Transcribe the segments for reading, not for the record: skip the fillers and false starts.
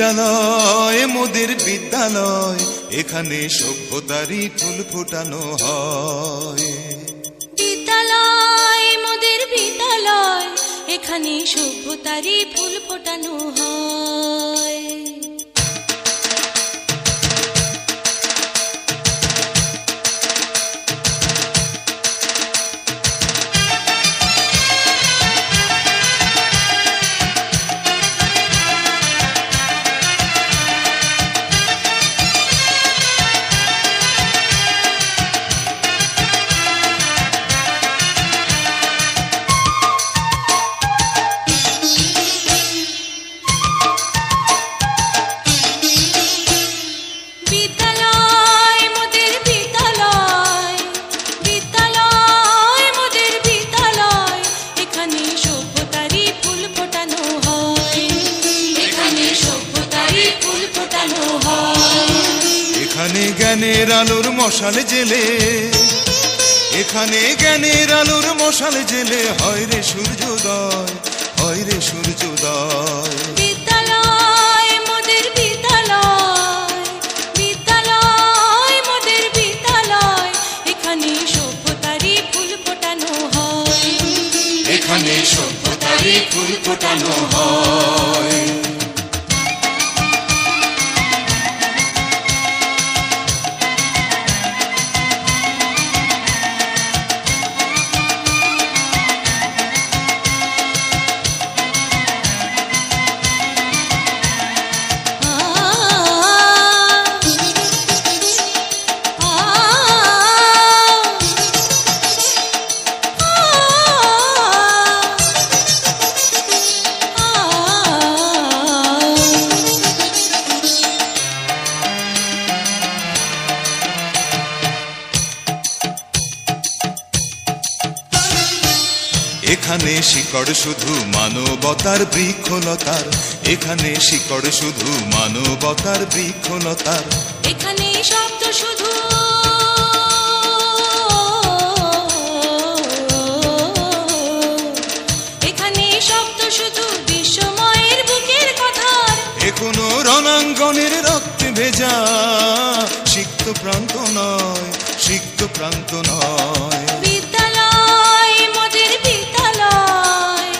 বিদ্যালয় মোদের বিদ্যালয়, এখানে সভ্যতারই ফুল ফোটানো হয়। বিদ্যালয় মোদের বিদ্যালয়, এখানে সভ্যতারই ফুল ফোটানো হয়। এখানে জ্ঞানের আলোর মশাল জেলে, এখানে জ্ঞানের আলোর মশাল জেলে হয় রে সূর্যোদয়, হয় রে সূর্যোদয়। বিদ্যালয় মোদের বিদ্যালয়, বিদ্যালয় মোদের বিদ্যালয়, এখানে সভ্যতারই ফুল ফোটানো হয়। এখানে সভ্যতারই ফুল ফোটানো হয়। এখানে শিকড় শুধু মানবতার বৃক্ষলতার, এখানে শিকড় শুধু মানবতার বৃক্ষলতার। এখানে শব্দ শুধু এখানে শব্দ শুধু বিশ্বময়ের বুকের কথার। এখনো রণাঙ্গনের রক্তে ভেজা সিক্ত প্রান্ত নয়, সিক্ত প্রান্ত নয়। বিদ্যালয় মোদের বিদ্যালয়,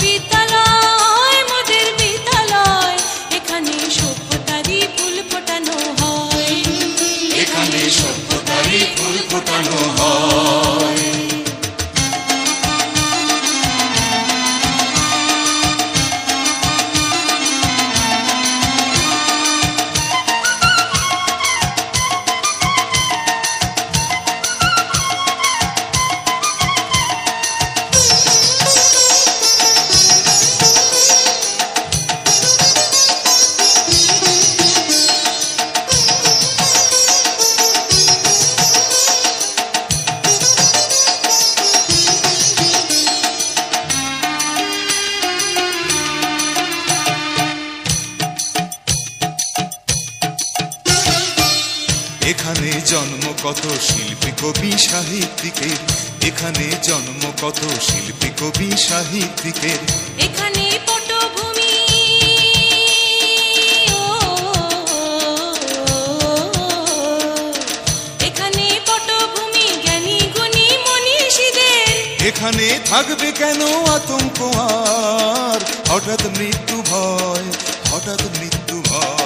বিদ্যালয় মোদের বিদ্যালয়, এখানে সভ্যতারই ফুল ফোটানো হয়। এখানে সভ্যতারই ফুল ফোটানো হয়। এখানে জন্ম কত শিল্পী কবি সাহিত্যিকের, এখানে জন্ম কত শিল্পী কবি সাহিত্যিকের। এখানে পটভূমি এখানে পটভূমি জ্ঞানী গুণী মনীষীদের। এখানে থাকবে কেন আতঙ্ক আর, হঠাৎ মৃত্যু ভয়, হঠাৎ মৃত্যু ভয়।